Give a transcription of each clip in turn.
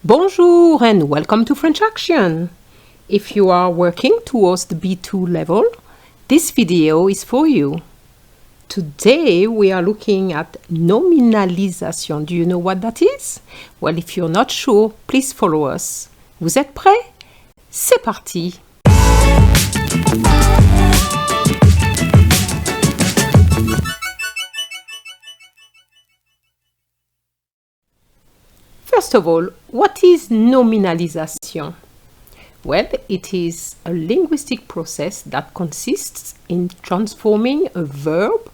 Bonjour and welcome to French Action! If you are working towards the B2 level, this video is for you. Today we are looking at nominalisation. Do you know what that is? Well, if you're not sure, please follow us. Vous êtes prêts? C'est parti! First of all, what is nominalisation? Well, it is a linguistic process that consists in transforming a verb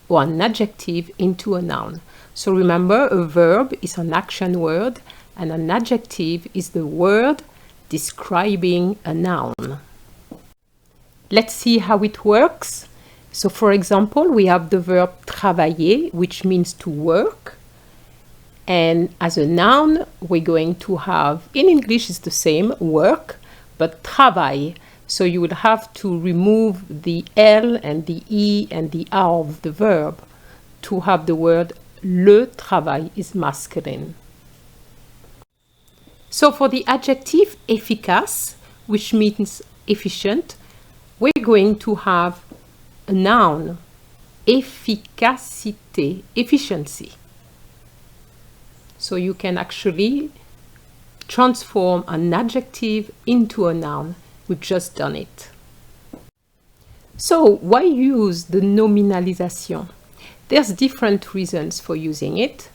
or an adjective into a noun. So remember, a verb is an action word and an adjective is the word describing a noun. Let's see how it works. So for example, we have the verb travailler, which means to work. And as a noun, we're going to have, in English it's the same, work, but travail. So you will have to remove the L and the E and the A of the verb to have the word le travail is masculine. So for the adjective efficace, which means efficient, we're going to have a noun, efficacité, efficiency. So you can actually transform an adjective into a noun. We've just done it. So why use the nominalisation? There's different reasons for using it.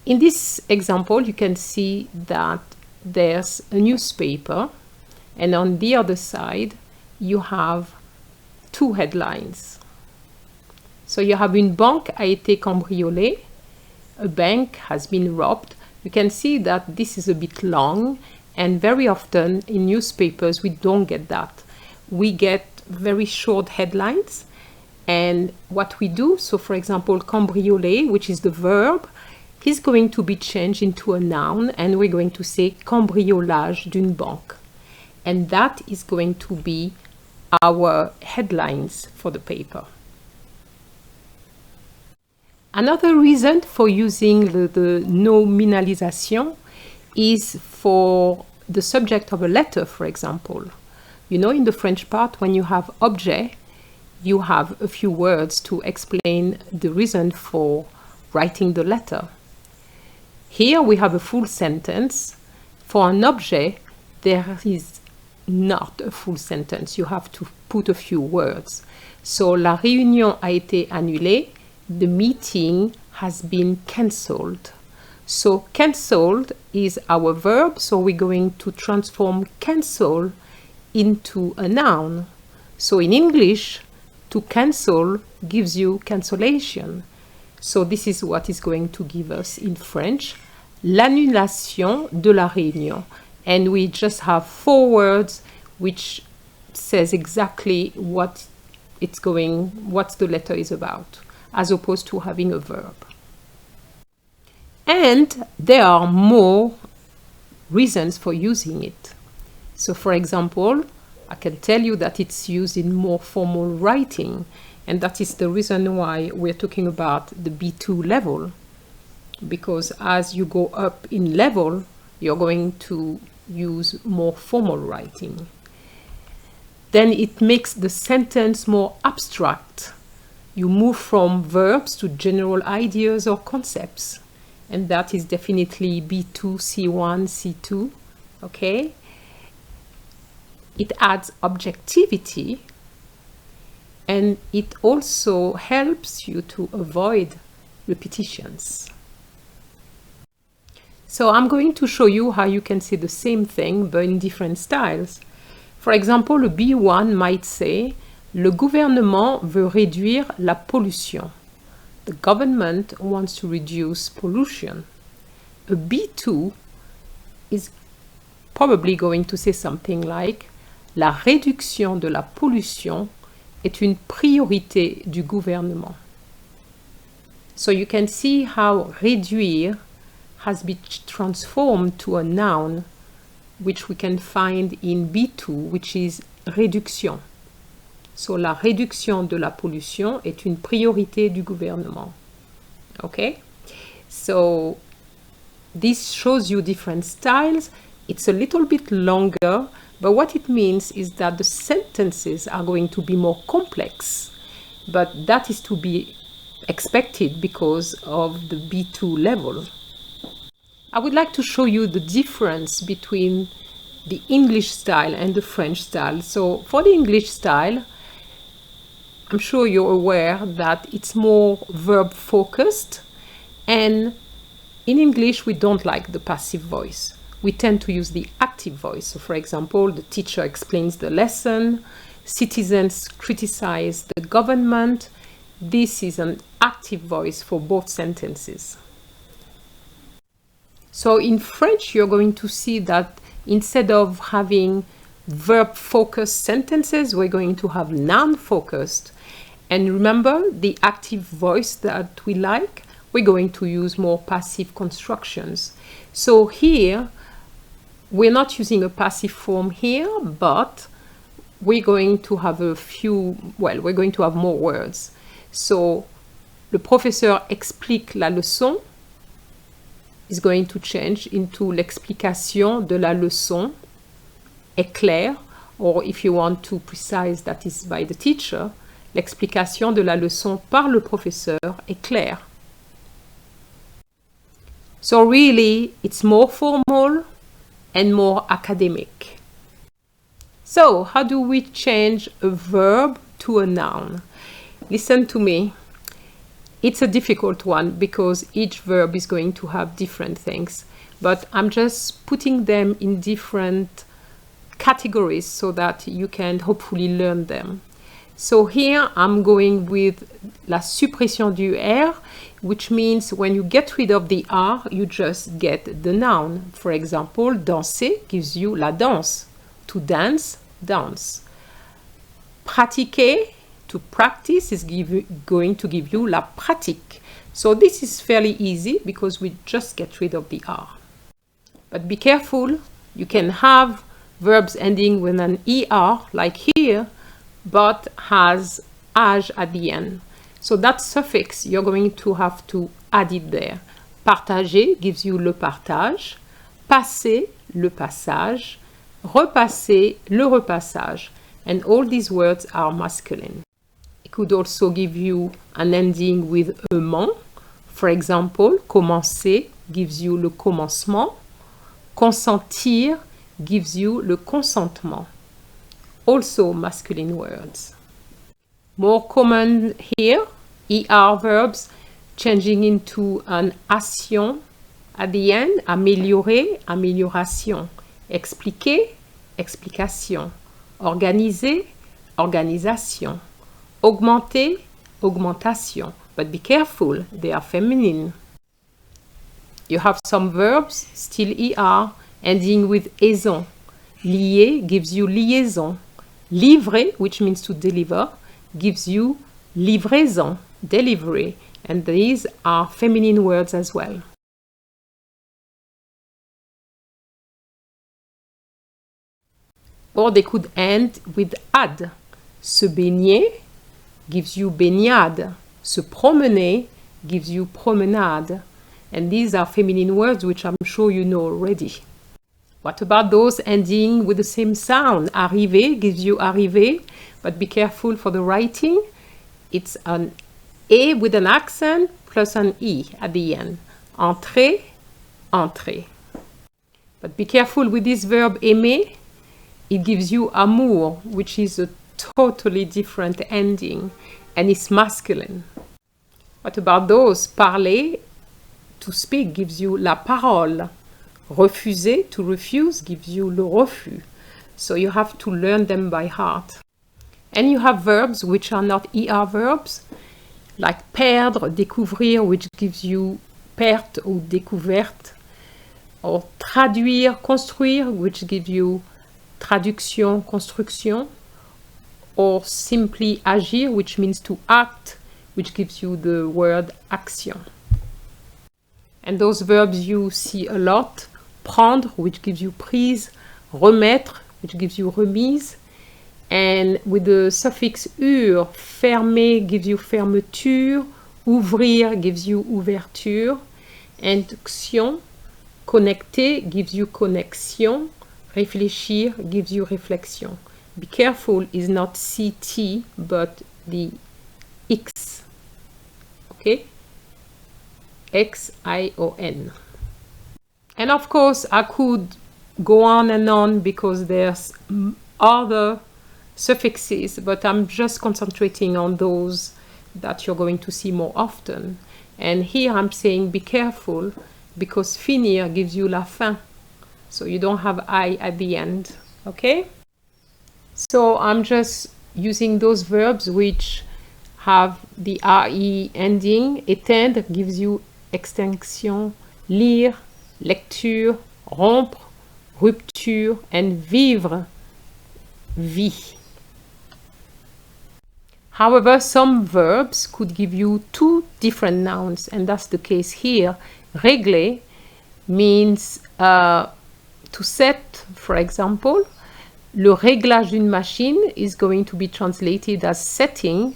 In this example, you can see that there's a newspaper, and on the other side, you have two headlines. So you have une banque a été cambriolée. A bank has been robbed. You can see that this is a bit long, and very often in newspapers we don't get that. We get very short headlines, and what we do, so for example, cambrioler, which is the verb, is going to be changed into a noun, and we're going to say cambriolage d'une banque. And that is going to be our headlines for the paper. Another reason for using the nominalisation is for the subject of a letter, for example. You know, in the French part, when you have objet, you have a few words to explain the reason for writing the letter. Here we have a full sentence. For an objet, there is not a full sentence. You have to put a few words. So, la réunion a été annulée. The meeting has been cancelled. So cancelled is our verb, so we're going to transform cancel into a noun. So in English, to cancel gives you cancellation. So this is what is going to give us in French, l'annulation de la réunion. And we just have four words which says exactly what the letter is about, as opposed to having a verb. And there are more reasons for using it. So for example, I can tell you that it's used in more formal writing, and that is the reason why we're talking about the B2 level, because as you go up in level, you're going to use more formal writing. Then it makes the sentence more abstract. You move from verbs to general ideas or concepts, and that is definitely B2, C1, C2, okay? It adds objectivity, and it also helps you to avoid repetitions. So I'm going to show you how you can say the same thing but in different styles. For example, a B1 might say, le gouvernement veut réduire la pollution. The government wants to reduce pollution. A B2 is probably going to say something like, la réduction de la pollution est une priorité du gouvernement. So you can see how réduire has been transformed to a noun, which we can find in B2, which is réduction. So, la réduction de la pollution est une priorité du gouvernement. Okay? So, this shows you different styles. It's a little bit longer, but what it means is that the sentences are going to be more complex, but that is to be expected because of the B2 level. I would like to show you the difference between the English style and the French style. So for the English style, I'm sure you're aware that it's more verb focused, and in English we don't like the passive voice. We tend to use the active voice. So for example, the teacher explains the lesson, citizens criticize the government. This is an active voice for both sentences. So in French, you're going to see that instead of having verb-focused sentences, we're going to have noun-focused. And remember, the active voice that we like, we're going to use more passive constructions. So here, we're not using a passive form here, but we're going to have we're going to have more words. So, le professeur explique la leçon is going to change into l'explication de la leçon est claire, or if you want to precise, that is by the teacher, l'explication de la leçon par le professeur est claire. So really, it's more formal and more academic. So, how do we change a verb to a noun? Listen to me. It's a difficult one because each verb is going to have different things, but I'm just putting them in different categories so that you can hopefully learn them. So here I'm going with la suppression du R, which means when you get rid of the R, you just get the noun. For example, danser gives you la danse. To dance, dance. Pratiquer, to practice, is going to give you la pratique. So this is fairly easy because we just get rid of the R. But be careful, you can have verbs ending with an ER, like here, but has age at the end. So that suffix, you're going to have to add it there. Partager gives you le partage. Passer, le passage. Repasser, le repassage. And all these words are masculine. It could also give you an ending with ement. For example, commencer gives you le commencement. Consentir gives you le consentement. Also masculine words. More common here, ER verbs changing into an action at the end. Améliorer, amélioration. Expliquer, explication. Organiser, organisation. Augmenter, augmentation. But be careful, they are feminine. You have some verbs, still ER, ending with aison. Lier gives you liaison. Livrer, which means to deliver, gives you livraison, delivery. And these are feminine words as well. Or they could end with ad. Se baigner gives you baignade. Se promener gives you promenade. And these are feminine words which I'm sure you know already. What about those ending with the same sound? Arriver gives you arriver, but be careful for the writing. It's an A with an accent plus an E at the end. Entrer, entrer. But be careful with this verb aimer. It gives you amour, which is a totally different ending, and it's masculine. What about those? Parler, to speak, gives you la parole. Refuser, to refuse, gives you le refus. So you have to learn them by heart. And you have verbs which are not ER verbs, like perdre, découvrir, which gives you perte ou découverte, or traduire, construire, which gives you traduction, construction, or simply agir, which means to act, which gives you the word action. And those verbs you see a lot. Prendre, which gives you prise. Remettre, which gives you remise. And with the suffix ur, fermer gives you fermeture. Ouvrir gives you ouverture. Induction, Connecter gives you connexion. Réfléchir gives you réflexion. Be careful is not CT, but the X. Okay? X-I-O-N. And of course, I could go on and on because there's other suffixes, but I'm just concentrating on those that you're going to see more often. And here I'm saying be careful because finir gives you la fin. So you don't have I at the end, okay? So I'm just using those verbs which have the RE ending. Éteindre gives you extinction, lire, lecture, rompre, rupture, and vivre, vie. However, some verbs could give you two different nouns, and that's the case here. Régler means to set, for example. Le réglage d'une machine is going to be translated as setting,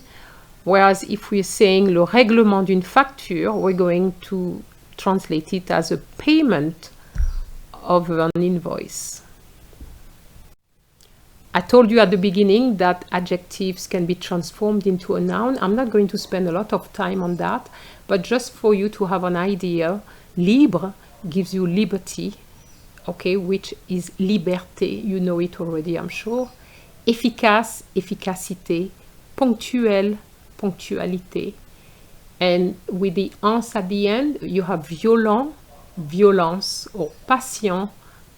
whereas if we're saying le règlement d'une facture, we're going to translate it as a payment of an invoice. I told you at the beginning that adjectives can be transformed into a noun. I'm not going to spend a lot of time on that, but just for you to have an idea, libre gives you liberty, okay, which is liberté. You know it already, I'm sure. Efficace, efficacité. Ponctuel, ponctualité. And with the ans at the end, you have violent, violence, or patient,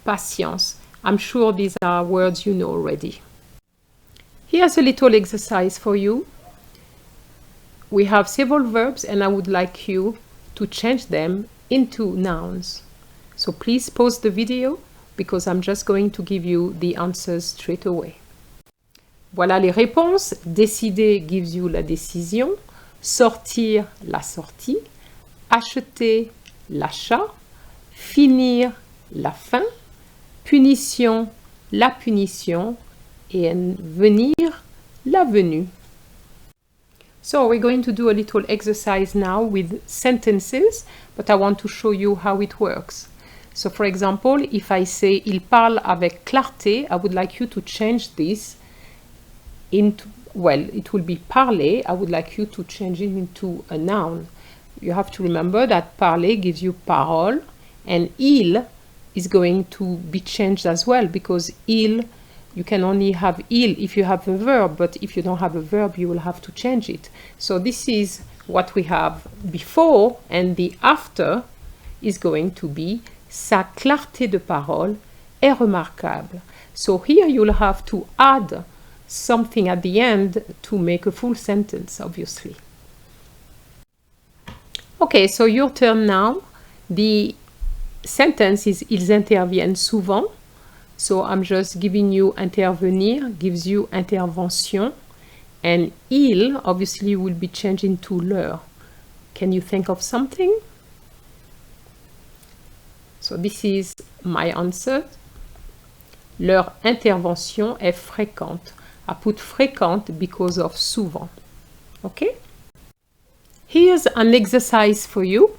patience. I'm sure these are words you know already. Here's a little exercise for you. We have several verbs and I would like you to change them into nouns. So please pause the video because I'm just going to give you the answers straight away. Voilà les réponses. Décider gives you la décision. Sortir, la sortie. Acheter, l'achat. Finir, la fin. Punition, la punition. And venir, la venue. So we're going to do a little exercise now with sentences, but I want to show you how it works. So for example, if I say il parle avec clarté, I would like you to change this into, well, it will be parler. I would like you to change it into a noun. You have to remember that parler gives you parole, and il is going to be changed as well, because il, you can only have il if you have a verb, but if you don't have a verb, you will have to change it. So this is what we have before, and the after is going to be sa clarté de parole est remarquable. So here you'll have to add something at the end to make a full sentence, obviously. Okay, so your turn now. The sentence is ils interviennent souvent. So I'm just giving you intervenir, gives you intervention. And il, obviously, will be changed into leur. Can you think of something? So this is my answer. Leur intervention est fréquente. I put fréquente because of souvent. Okay? Here's an exercise for you.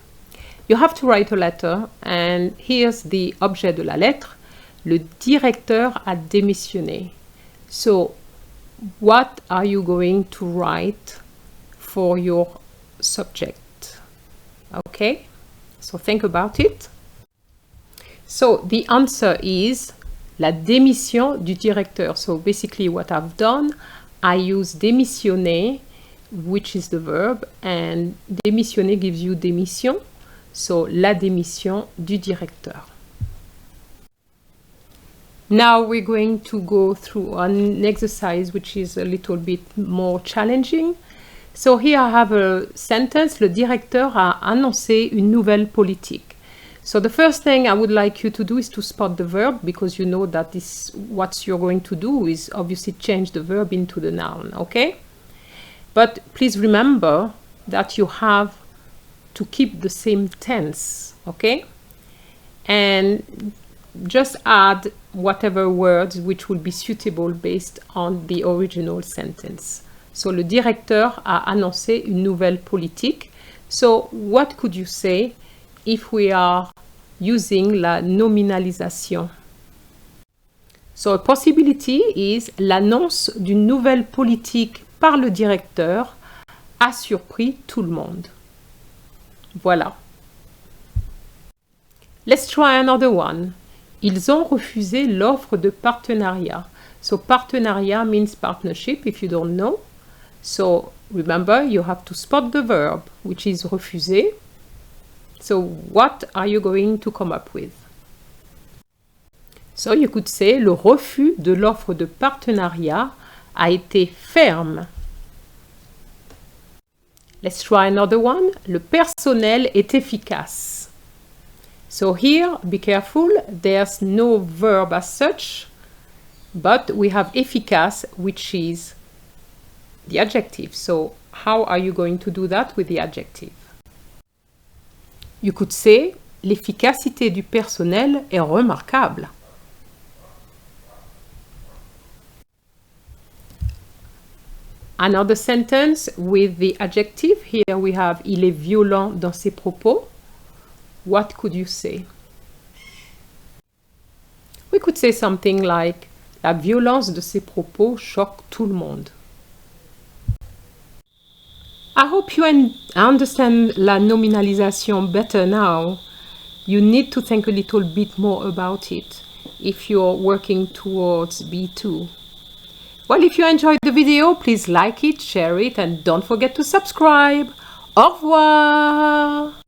You have to write a letter, and here's the objet de la lettre. Le directeur a démissionné. So, what are you going to write for your subject? Okay? So, think about it. So, the answer is la démission du directeur. So, basically what I've done, I use démissionner, which is the verb, and démissionner gives you démission. So, la démission du directeur. Now we're going to go through an exercise which is a little bit more challenging. So here I have a sentence. Le directeur a annoncé une nouvelle politique. So the first thing I would like you to do is to spot the verb, because you know that this, what you're going to do is obviously change the verb into the noun, okay? But please remember that you have to keep the same tense, okay? And just add whatever words which will be suitable based on the original sentence. So, le directeur a annoncé une nouvelle politique. So, what could you say if we are using la nominalisation. So a possibility is l'annonce d'une nouvelle politique par le directeur a surpris tout le monde. Voilà. Let's try another one. Ils ont refusé l'offre de partenariat. So partenariat means partnership if you don't know. So remember, you have to spot the verb, which is refuser. So what are you going to come up with? So you could say le refus de l'offre de partenariat a été ferme. Let's try another one. Le personnel est efficace. So here, be careful, there's no verb as such, but we have efficace, which is the adjective. So how are you going to do that with the adjective? You could say l'efficacité du personnel est remarquable. Another sentence with the adjective. Here we have il est violent dans ses propos. What could you say? We could say something like la violence de ses propos choque tout le monde. I hope you understand la nominalisation better now. You need to think a little bit more about it if you're working towards B2. Well, if you enjoyed the video, please like it, share it, and don't forget to subscribe. Au revoir!